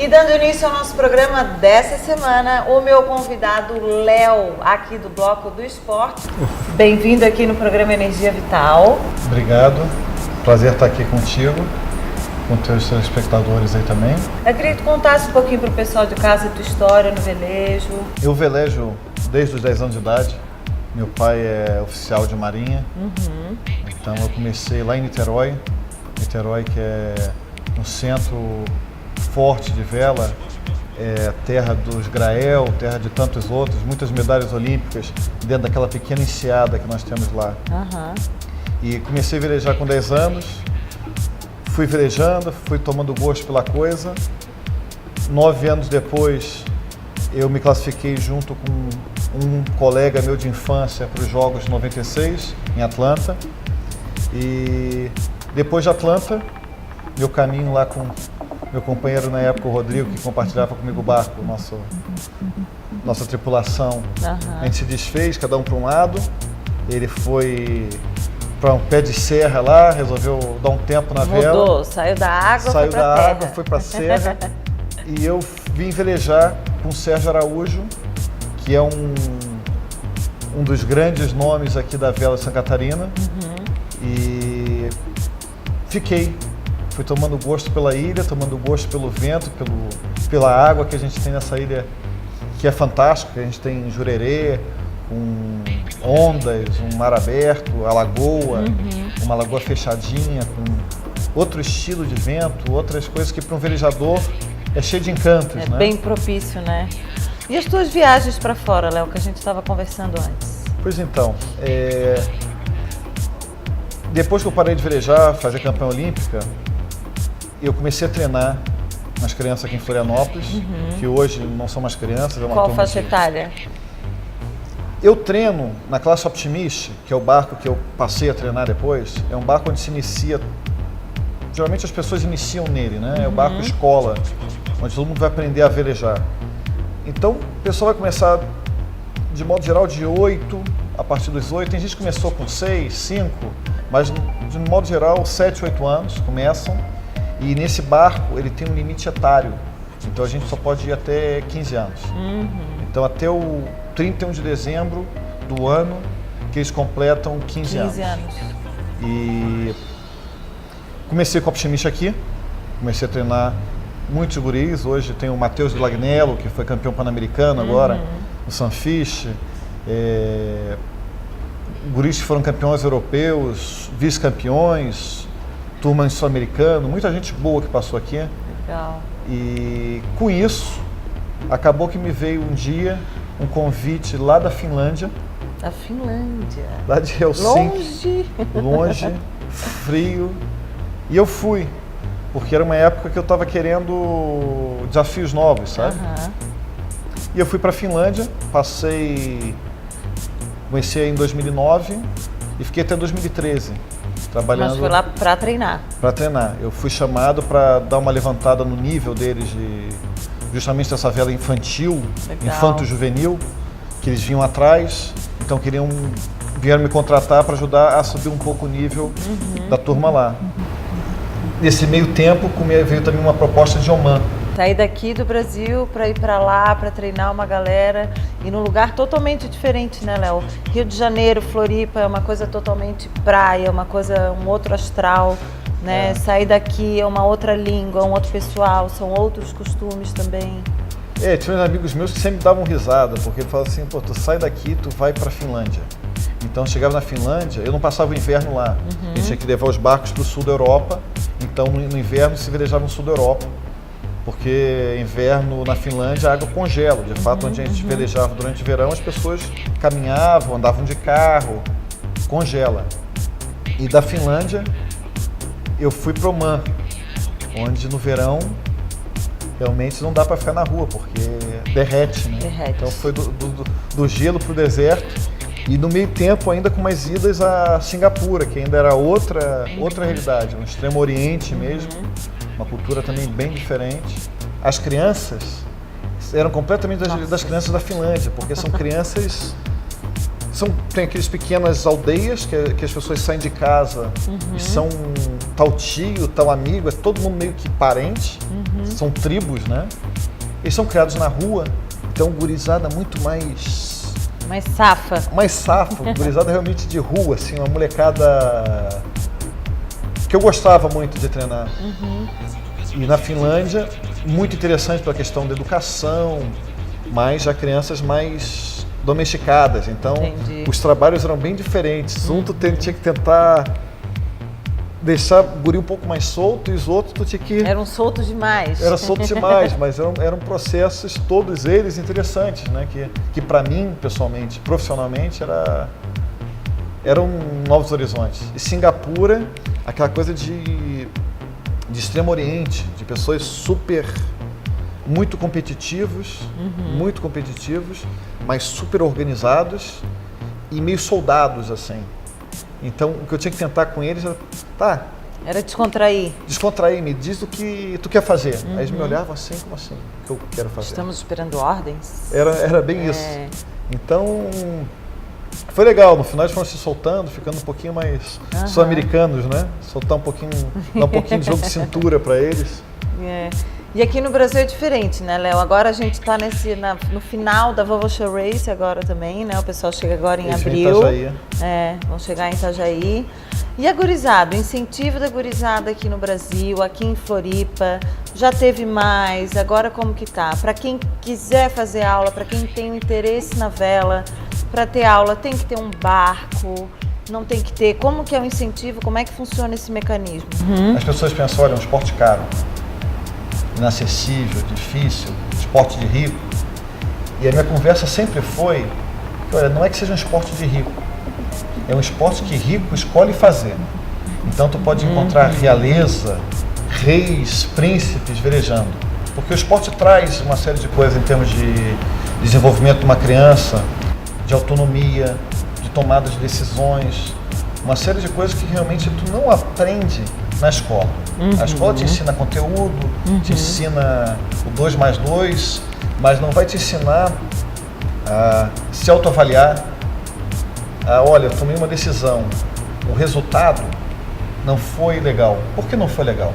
E dando início ao nosso programa dessa semana, o meu convidado Léo, aqui do Bloco do Esporte. Bem-vindo aqui no programa Energia Vital. Obrigado, prazer estar aqui contigo, com teus telespectadores aí também. Eu queria que tu contasse um pouquinho para o pessoal de casa a tua história no velejo. Eu velejo desde os 10 anos de idade. Meu pai é oficial de marinha, então eu comecei lá em Niterói, que é um centro forte de vela, terra dos Grael, terra de tantos outros, muitas medalhas olímpicas dentro daquela pequena enseada que nós temos lá. E comecei a velejar com 10 anos, fui velejando, fui tomando gosto pela coisa. 9 anos depois eu me classifiquei junto com um colega meu de infância para os Jogos de 96 em Atlanta. E depois de Atlanta, meu caminho lá com meu companheiro na época, o Rodrigo, que compartilhava comigo o barco, nossa tripulação, a gente se desfez, cada um para um lado. Ele foi para um pé de serra lá, resolveu dar um tempo na vela. Saiu da água, foi para a serra. E eu vim velejar com o Sérgio Araújo, que é um dos grandes nomes aqui da vela de Santa Catarina. E fui tomando gosto pela ilha, tomando gosto pelo vento, pela água que a gente tem nessa ilha, que é fantástica. A gente tem Jurerê, com ondas, um mar aberto, a lagoa, uma lagoa fechadinha, com outro estilo de vento, outras coisas que para um velejador é cheio de encantos, né? Bem propício, né? E as tuas viagens para fora, Léo, que a gente estava conversando antes? Pois então, depois que eu parei de velejar, fazer campanha olímpica, eu comecei a treinar nas crianças aqui em Florianópolis, que hoje não são mais crianças. Qual faixa etária? Eu treino na classe Optimist, que é o barco que eu passei a treinar depois. É um barco onde se inicia, geralmente as pessoas iniciam nele, né? É o barco escola, onde todo mundo vai aprender a velejar. Então, o pessoal vai começar, de modo geral, de 8, a partir dos 8. Tem gente que começou com 6, 5, mas, de modo geral, 7, 8 anos começam. E nesse barco, ele tem um limite etário. Então, a gente só pode ir até 15 anos. Então, até o 31 de dezembro do ano, que eles completam 15 anos. E comecei com o Optimist aqui, comecei a treinar muitos guris. Hoje tem o Matheus de Lagnello, que foi campeão pan-americano agora, no Sunfish. Guris que foram campeões europeus, vice-campeões, turma sul-americano, muita gente boa que passou aqui. Legal. E com isso, acabou que me veio um dia um convite lá da Finlândia. Da Finlândia? Lá de Helsinki. Longe, frio. E eu fui, porque era uma época que eu estava querendo desafios novos, sabe? E eu fui para a Finlândia, comecei em 2009 e fiquei até 2013 trabalhando. Mas foi lá para treinar? Para treinar. Eu fui chamado para dar uma levantada no nível deles justamente dessa vela infantil, infanto-juvenil, que eles vinham atrás, então vieram me contratar para ajudar a subir um pouco o nível da turma lá. Nesse meio tempo, veio também uma proposta de Oman. Sair daqui do Brasil para ir para lá, para treinar uma galera, e num lugar totalmente diferente, né, Léo? Rio de Janeiro, Floripa, é uma coisa totalmente praia, um outro astral, né? Sair daqui é uma outra língua, um outro pessoal, são outros costumes também. Tinha uns amigos meus que sempre davam risada, porque falavam assim, pô, tu sai daqui, tu vai para a Finlândia. Então, chegava na Finlândia, eu não passava o inverno lá. A gente tinha que levar os barcos para o sul da Europa, então no inverno se velejava no sul da Europa, porque inverno na Finlândia a água congela. De fato, onde a gente velejava durante o verão, as pessoas caminhavam, andavam de carro, congela. E da Finlândia, eu fui para Oman, onde no verão realmente não dá para ficar na rua, porque derrete, né? Então foi do gelo para o deserto. E no meio tempo ainda com umas idas a Singapura, que ainda era outra realidade, no Extremo Oriente mesmo, uma cultura também bem diferente. As crianças eram completamente das crianças da Finlândia, porque são crianças... Tem aquelas pequenas aldeias que as pessoas saem de casa e são tal tio, tal amigo, é todo mundo meio que parente, são tribos, né? Eles são criados na rua, então gurizada muito mais... Mais safa. Mais safa, gurizada realmente de rua, assim, uma molecada que eu gostava muito de treinar. E na Finlândia, muito interessante pela questão da educação, mas já crianças mais domesticadas, então os trabalhos eram bem diferentes. Um tu tinha que tentar deixar o guri um pouco mais solto e os outros tu tinha que... Eram soltos demais. Era solto demais, mas eram processos, todos eles, interessantes, né? Que para mim, pessoalmente, profissionalmente, eram novos horizontes. E Singapura, aquela coisa de Extremo Oriente, de pessoas muito competitivos, mas super organizados e meio soldados, assim. Então, o que eu tinha que tentar com eles era, era descontrair. Descontrair, me diz o que tu quer fazer. Aí eles me olhavam assim, como assim? O que eu quero fazer? Estamos esperando ordens. Era bem isso. Então, foi legal. No final eles foram se soltando, ficando um pouquinho mais sul-americanos, né? Soltar um pouquinho, dar um pouquinho de jogo de cintura para eles. E aqui no Brasil é diferente, né, Léo? Agora a gente está no final da Volvo Show Race agora também, né? O pessoal chega agora em abril. Vão chegar em Itajaí. E a gurizada, o incentivo da gurizada aqui no Brasil, aqui em Floripa, já teve mais, agora como que tá? Para quem quiser fazer aula, para quem tem interesse na vela, para ter aula tem que ter um barco, não tem que ter, como que é o incentivo, como é que funciona esse mecanismo? As pessoas pensam, olha, é um esporte caro, inacessível, difícil, esporte de rico. E a minha conversa sempre foi, olha, não é que seja um esporte de rico, é um esporte que rico escolhe fazer. Então tu pode encontrar realeza, reis, príncipes velejando. Porque o esporte traz uma série de coisas em termos de desenvolvimento de uma criança, de autonomia, de tomada de decisões, uma série de coisas que realmente tu não aprende na escola. A escola te ensina conteúdo, te ensina o 2 mais 2, mas não vai te ensinar a se autoavaliar. Olha, eu tomei uma decisão, o resultado não foi legal. Por que não foi legal?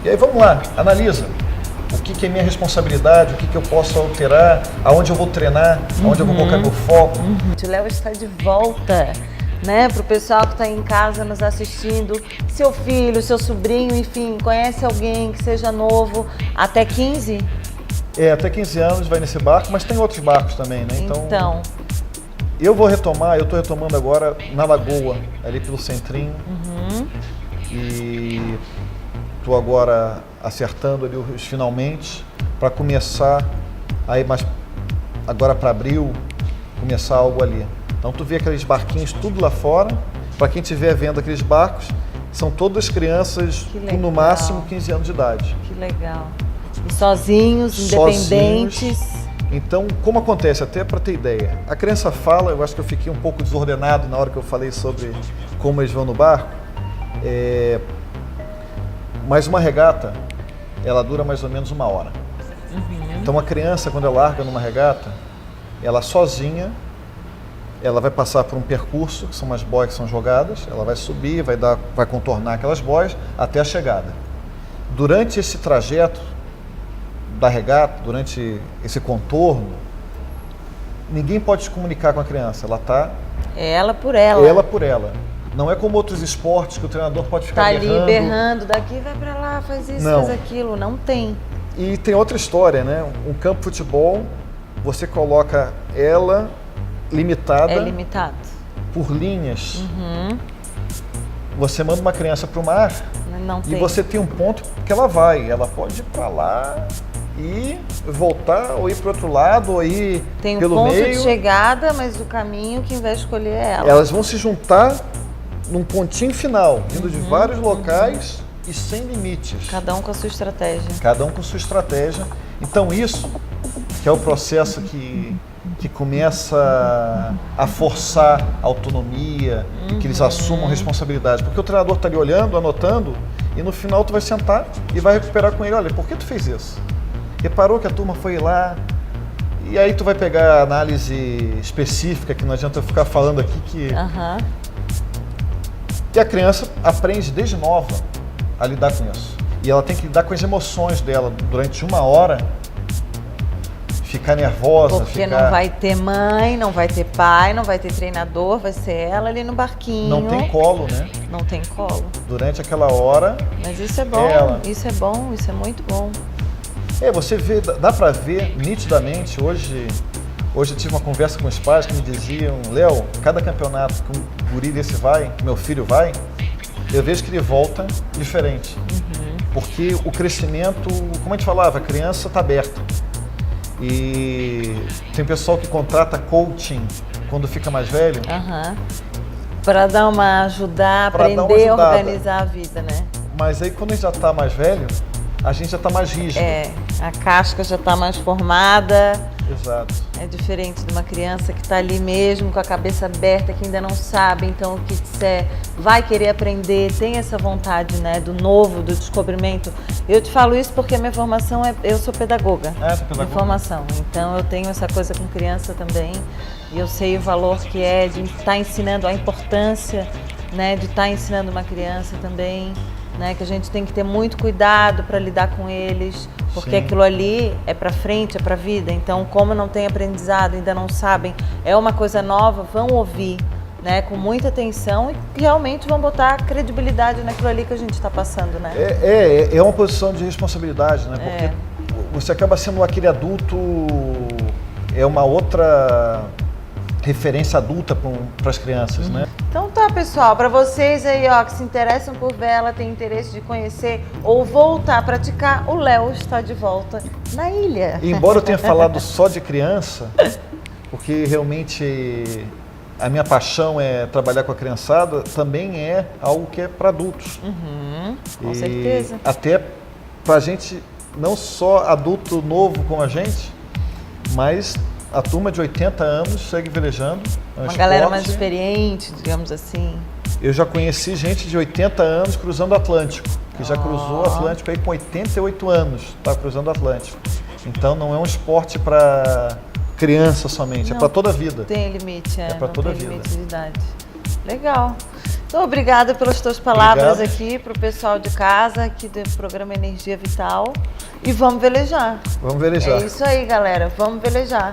E aí vamos lá, analisa. O que é minha responsabilidade, o que eu posso alterar, aonde eu vou treinar, aonde eu vou colocar meu foco. O Léo está de volta, né? Para o pessoal que está em casa nos assistindo, seu filho, seu sobrinho, enfim, conhece alguém que seja novo, até 15? Até 15 anos vai nesse barco, mas tem outros barcos também, né? Então... Eu vou retomar, eu estou retomando agora na Lagoa, ali pelo centrinho. E estou agora acertando ali os finalmente para começar aí mais agora para abril começar algo ali. Então tu vê aqueles barquinhos tudo lá fora. Para quem estiver vendo aqueles barcos, são todas crianças com no máximo 15 anos de idade. Que legal. E sozinhos, independentes. Então, como acontece, até para ter ideia, a criança fala, eu acho que eu fiquei um pouco desordenado na hora que eu falei sobre como eles vão no barco, mas uma regata, ela dura mais ou menos 1 hora. Então a criança, quando ela larga numa regata, ela sozinha, ela vai passar por um percurso, que são umas boias que são jogadas, ela vai subir, vai contornar aquelas boias até a chegada. Durante esse trajeto da regata, durante esse contorno, ninguém pode se comunicar com a criança, ela está... É ela por ela. Ela por ela. Não é como outros esportes que o treinador pode ficar berrando. Tá ali berrando, daqui vai para lá, faz isso, faz aquilo, não tem. E tem outra história, né? Um campo de futebol, você coloca ela limitada... É limitado. Por linhas. Você manda uma criança para o mar e você tem um ponto que ela vai, ela pode ir para lá... e voltar, ou ir para o outro lado, ou ir pelo meio. Tem um ponto de chegada, mas o caminho quem vai escolher é ela. Elas vão se juntar num pontinho final, vindo de vários locais e sem limites. Cada um com a sua estratégia. Cada um com a sua estratégia. Então isso, que é o processo que começa a forçar a autonomia, que eles assumam responsabilidade. Porque o treinador está ali olhando, anotando, e no final tu vai sentar e vai recuperar com ele, olha, por que tu fez isso? Reparou que a turma foi lá, e aí tu vai pegar a análise específica, que não adianta eu ficar falando aqui, que a criança aprende desde nova a lidar com isso. E ela tem que lidar com as emoções dela durante 1 hora, ficar nervosa, Porque não vai ter mãe, não vai ter pai, não vai ter treinador, vai ser ela ali no barquinho. Não tem colo, né? Não tem colo. Durante aquela hora. Mas isso é bom, ela. isso é bom, isso é muito bom. Você vê, dá pra ver nitidamente. Hoje eu tive uma conversa com os pais que me diziam: Léo, cada campeonato que um guri desse vai, meu filho vai, eu vejo que ele volta diferente. Porque o crescimento, como a gente falava, a criança está aberta. E tem pessoal que contrata coaching quando fica mais velho. Para dar uma ajudar, aprender a organizar a vida, né? Mas aí quando a gente já está mais velho, a gente já está mais rígido. A casca já está mais formada. Exato. É diferente de uma criança que está ali mesmo, com a cabeça aberta, que ainda não sabe, então o que disser vai querer aprender, tem essa vontade, né, do novo, do descobrimento. Eu te falo isso porque a minha formação eu sou pedagoga. Você é pedagoga? De formação, então eu tenho essa coisa com criança também, e eu sei o valor que é de estar ensinando, a importância, né, de estar ensinando uma criança também, né, que a gente tem que ter muito cuidado para lidar com eles, porque aquilo ali é para frente, é para a vida. Então, como não tem aprendizado, ainda não sabem, é uma coisa nova, vão ouvir, né, com muita atenção e realmente vão botar credibilidade naquilo ali que a gente está passando, né? É uma posição de responsabilidade, né? Porque você acaba sendo aquele adulto, é uma outra referência adulta para as crianças, né? Então tá, pessoal, para vocês aí, ó, que se interessam por vela, tem interesse de conhecer ou voltar a praticar, o Léo está de volta na ilha. E embora eu tenha falado só de criança, porque realmente a minha paixão é trabalhar com a criançada, também é algo que é para adultos. Com certeza. Até para a gente, não só adulto novo como a gente, mas a turma de 80 anos segue velejando. Uma galera mais experiente, digamos assim. Eu já conheci gente de 80 anos cruzando o Atlântico, que já cruzou o Atlântico aí com 88 anos, está cruzando o Atlântico. Então não é um esporte para criança somente, é para toda a vida. Tem limite, é para toda a vida. Limite de idade. Legal. Então, obrigada pelas tuas palavras aqui, para o pessoal de casa, aqui do programa Energia Vital. E vamos velejar. Vamos velejar. É isso aí, galera. Vamos velejar.